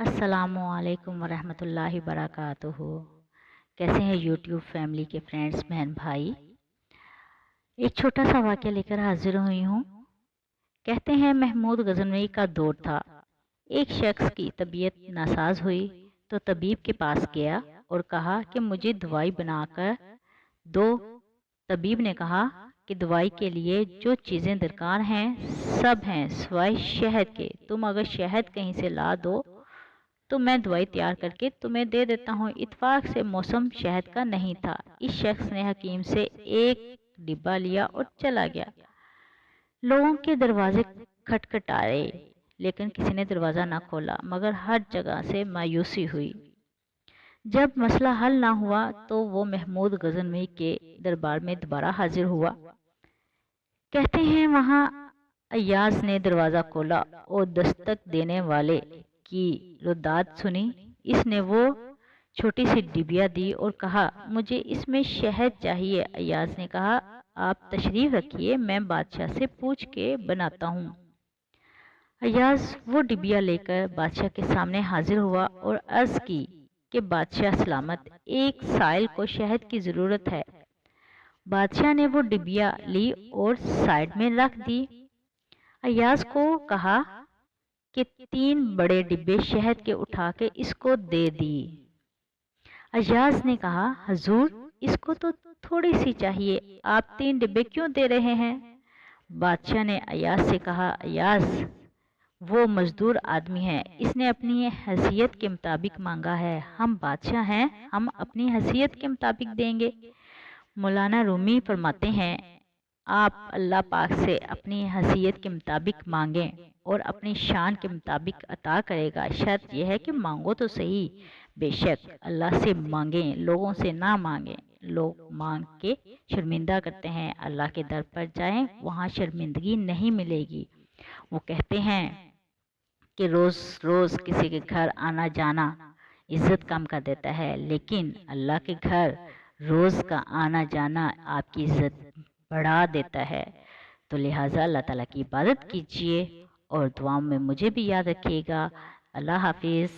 अस्सलामुअलैकुम वरहमतुल्लाहि वबरकातुहू। कैसे हैं यूट्यूब फैमिली के फ्रेंड्स, बहन भाई। एक छोटा सा वाक़या लेकर हाजिर हुई हूँ। कहते हैं महमूद गज़नवी का दौर था। एक शख्स की तबीयत नासाज हुई तो तबीब के पास गया और कहा कि मुझे दवाई बनाकर दो। तबीब ने कहा कि दवाई के लिए जो चीज़ें दरकार हैं सब हैं सिवाय शहद के। तुम अगर शहद कहीं से ला दो तो मैं दवाई तैयार करके तुम्हें दे देता हूँ। इत्तेफाक से मौसम शहद का नहीं था। इस शख्स ने हकीम से एक डिब्बा लिया और चला गया। लोगों के दरवाजे खटखटाए लेकिन किसी ने दरवाज़ा न खोला, मगर हर जगह से मायूसी हुई। जब मसला हल ना हुआ तो वो महमूद गज़नवी के दरबार में दोबारा हाजिर हुआ। कहते हैं वहाँ अय्याज ने दरवाज़ा खोला और दस्तक देने वाले की रुदात सुनी। इसने वो छोटी सी डिबिया दी और कहा, मुझे इसमें शहद चाहिए। अय्याज ने कहा, आप तशरीफ रखिए, मैं बादशाह से पूछ के बनाता हूँ। अय्याज वो डिबिया लेकर बादशाह के सामने हाजिर हुआ और अर्ज की कि बादशाह सलामत, एक साइल को शहद की ज़रूरत है। बादशाह ने वो डिबिया ली और साइड में रख दी। अय्याज को कहा कि 3 बड़े डिब्बे शहद के उठा के इसको दे दी। अय्याज ने कहा, हजूर इसको तो थोड़ी सी चाहिए, आप 3 डिब्बे क्यों दे रहे हैं? बादशाह ने अय्याज से कहा, अय्याज वो मजदूर आदमी है, इसने अपनी हैसियत के मुताबिक मांगा है। हम बादशाह हैं, हम अपनी हैसियत के मुताबिक देंगे। मौलाना रूमी फरमाते हैं, आप अल्लाह पाक से अपनी हैसियत के मुताबिक मांगें और अपनी शान के मुताबिक अता करेगा। शर्त यह है कि मांगो तो सही। बेशक अल्लाह से मांगें, लोगों से ना मांगें। लोग मांग के शर्मिंदा करते हैं। अल्लाह के दर पर जाएं, वहाँ शर्मिंदगी नहीं मिलेगी। वो कहते हैं कि रोज़ रोज़ किसी के घर आना जाना इज़्ज़त कम कर देता है, लेकिन अल्लाह के घर रोज़ का आना जाना आपकी इज़्ज़त बढ़ा देता है। तो लिहाजा अल्लाह ताला की इबादत कीजिए और दुआओं में मुझे भी याद रखिएगा। अल्लाह हाफिज़।